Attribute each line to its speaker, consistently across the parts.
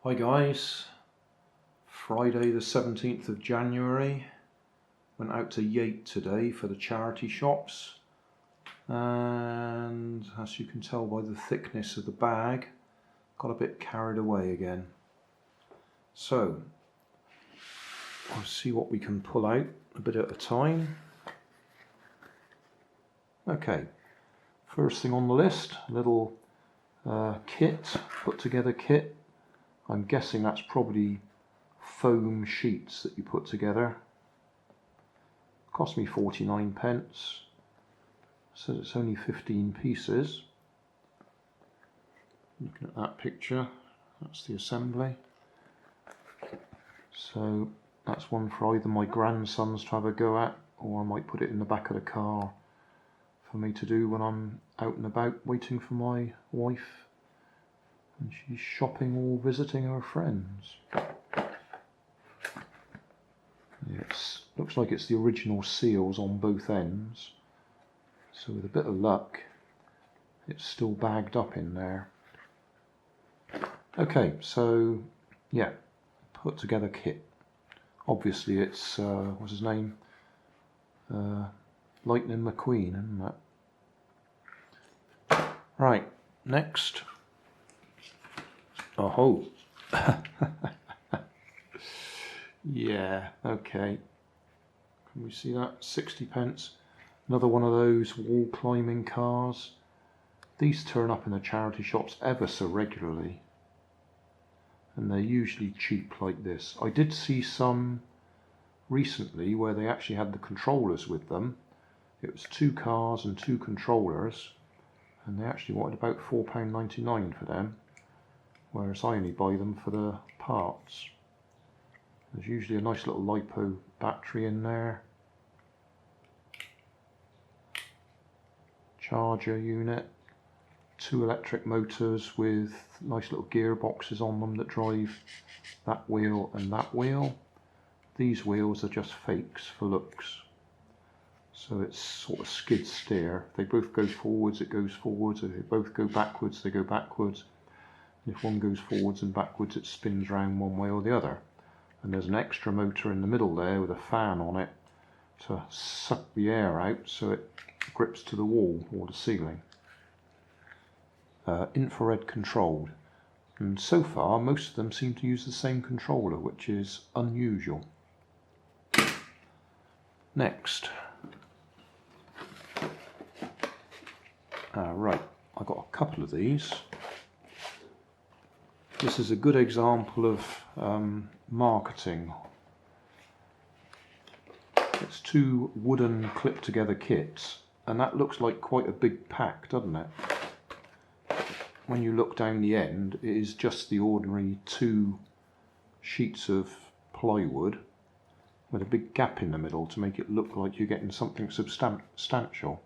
Speaker 1: Hi guys, Friday the 17th of January, went out to Yate today for the charity shops, and as you can tell by the thickness of the bag, got a bit carried away again. So, I'll see what we can pull out a bit at a time. Okay, first thing on the list, a little kit, put together kit. I'm guessing that's probably foam sheets that you put together. Cost me 49p. Says it's only 15 pieces. Looking at that picture, that's the assembly. So that's one for either my grandsons to have a go at, or I might put it in the back of the car for me to do when I'm out and about waiting for my wife and she's shopping or visiting her friends. It looks like it's the original seals on both ends, so with a bit of luck it's still bagged up in there. Okay, so yeah, put together kit. Obviously it's what's his name, Lightning McQueen, isn't it? Right, next. Oh, yeah, okay. Can we see that? 60p. Another one of those wall climbing cars. These turn up in the charity shops ever so regularly, and they're usually cheap like this. I did see some recently where they actually had the controllers with them. It was 2 cars and 2 controllers, and they actually wanted about £4.99 for them, whereas I only buy them for the parts. There's usually a nice little LiPo battery in there, charger unit, 2 electric motors with nice little gearboxes on them that drive that wheel and that wheel. These wheels are just fakes for looks, so it's sort of skid steer. If they both go forwards, it goes forwards. If they both go backwards, they go backwards. And if one goes forwards and backwards, it spins round one way or the other. And there's an extra motor in the middle there with a fan on it to suck the air out so it grips to the wall or the ceiling. Infrared controlled, and so far most of them seem to use the same controller, which is unusual. Next, right, I got a couple of these. This is a good example of marketing. It's 2 wooden clip together kits, and that looks like quite a big pack, doesn't it? When you look down the end, it is just the ordinary 2 sheets of plywood with a big gap in the middle to make it look like you're getting something substantial.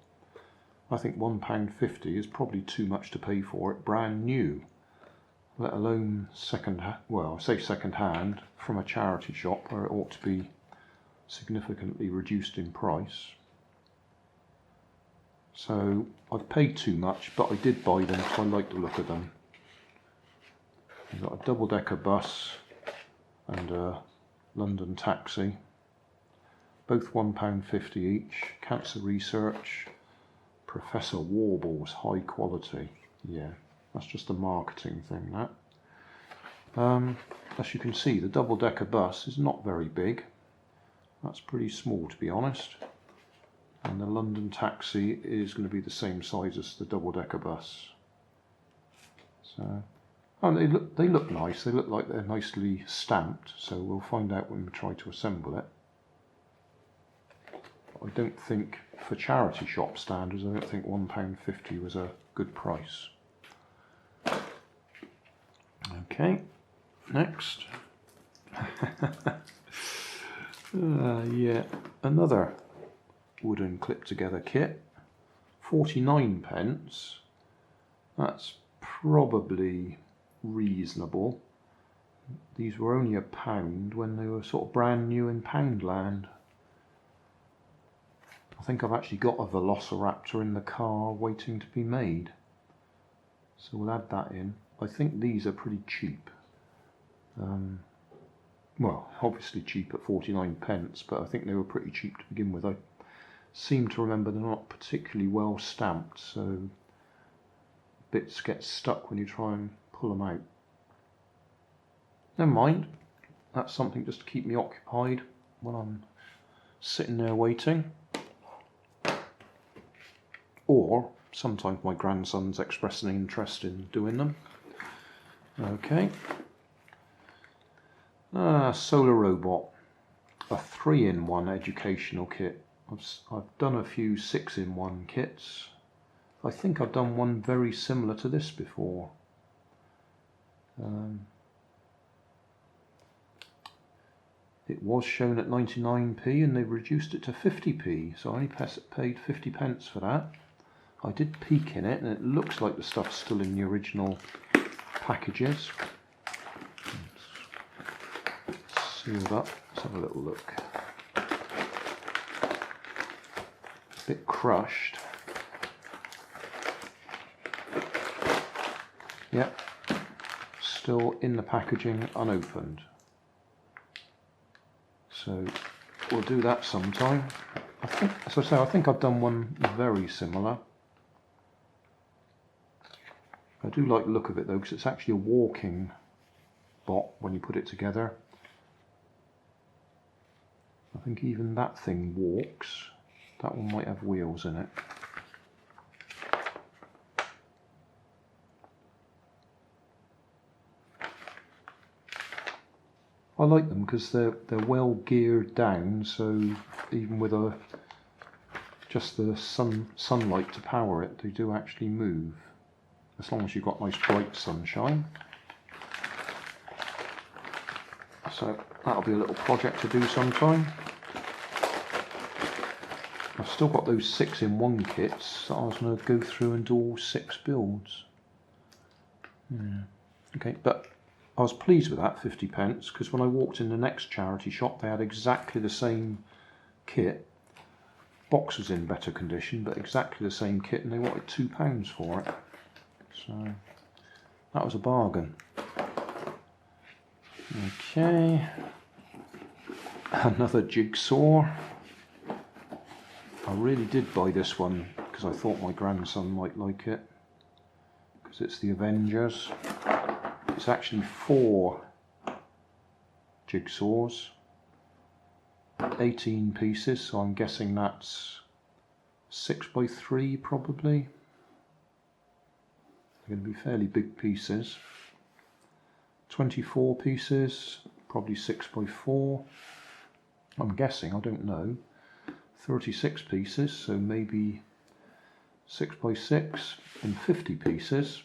Speaker 1: I think £1.50 is probably too much to pay for it brand new, let alone second hand from a charity shop where it ought to be significantly reduced in price. So I've paid too much, but I did buy them because I like the look of them. You've got a double-decker bus and a London taxi, both £1.50 each. Cancer research, Professor Warble's high quality. Yeah, that's just a marketing thing, that. As you can see, the double-decker bus is not very big. That's pretty small, to be honest. And the London taxi is going to be the same size as the double-decker bus. So, oh, they look nice. They look like they're nicely stamped. So we'll find out when we try to assemble it. I don't think, for charity shop standards, I don't think £1.50 was a good price. Okay, next. Yeah, another wooden clip together kit, 49p. That's probably reasonable. These were only £1 when they were sort of brand new in Poundland. I think I've actually got a Velociraptor in the car waiting to be made, so we'll add that in. I think these are pretty cheap. Well, obviously cheap at 49p, but I think they were pretty cheap to begin with. I seem to remember they're not particularly well stamped, so bits get stuck when you try and pull them out. Never mind, that's something just to keep me occupied when I'm sitting there waiting. Or sometimes my grandson's expressing an interest in doing them. Okay. Solar Robot, a 3-in-1 educational kit. I've done a few 6-in-1 kits. I think I've done one very similar to this before. It was shown at 99p and they've reduced it to 50p, so I only paid 50p for that. I did peek in it and it looks like the stuff's still in the original packages. Sealed up. Let's have a little look. A bit crushed. Yep. Still in the packaging, unopened. So we'll do that sometime. I think, as I say, I think I've done one very similar. I do like the look of it though, because it's actually a walking bot when you put it together. I think even that thing walks. That one might have wheels in it. I like them because they're well geared down, so even with just the sunlight to power it, they do actually move, as long as you've got nice bright sunshine. So that'll be a little project to do sometime. I've still got those 6-in-1 kits that I was going to go through and do all 6 builds. Yeah. Okay, but I was pleased with that 50p, because when I walked in the next charity shop they had exactly the same kit. Box was in better condition, but exactly the same kit, and they wanted £2 for it. So that was a bargain. Okay, another jigsaw. I really did buy this one because I thought my grandson might like it, because it's the Avengers. It's actually 4 jigsaws, 18 pieces, so I'm guessing that's 6x3 probably. They're going to be fairly big pieces. 24 pieces, probably 6x4. I'm guessing, I don't know. 36 pieces, so maybe 6x6, and 50 pieces.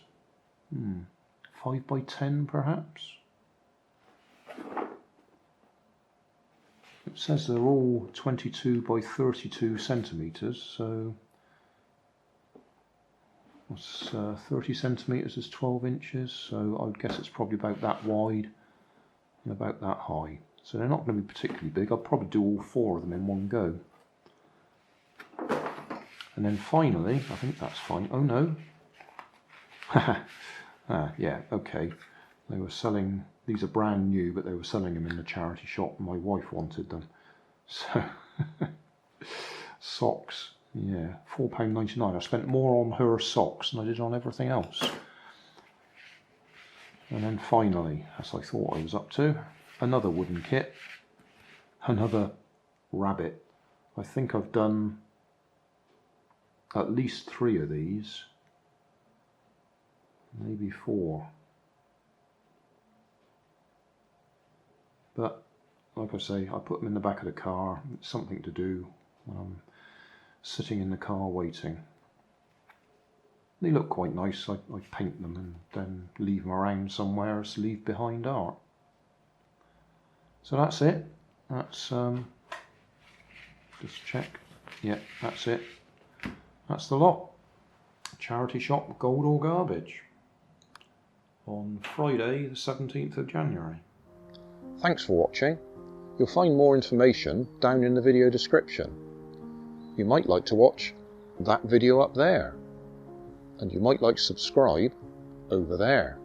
Speaker 1: 5x10 perhaps. It says they're all 22 by 32 centimeters, so what's 30 centimeters is 12 inches, so I'd guess it's probably about that wide and about that high. So they're not going to be particularly big. I'll probably do all 4 of them in one go. And then finally, I think that's fine. Oh no. Yeah, okay. They were selling, these are brand new, but they were selling them in the charity shop and my wife wanted them. So, socks, yeah, £4.99. I spent more on her socks than I did on everything else. And then finally, as I thought I was up to, another wooden kit, another rabbit. I think I've done at least 3 of these, maybe 4. But like I say, I put them in the back of the car. It's something to do when I'm sitting in the car waiting. They look quite nice. I paint them and then leave them around somewhere as leave behind art. So that's it. That's just check. Yeah, that's it. That's the lot. Charity shop, gold or garbage. On Friday the 17th of January. Thanks for watching. You'll find more information down in the video description. You might like to watch that video up there. And you might like to subscribe over there.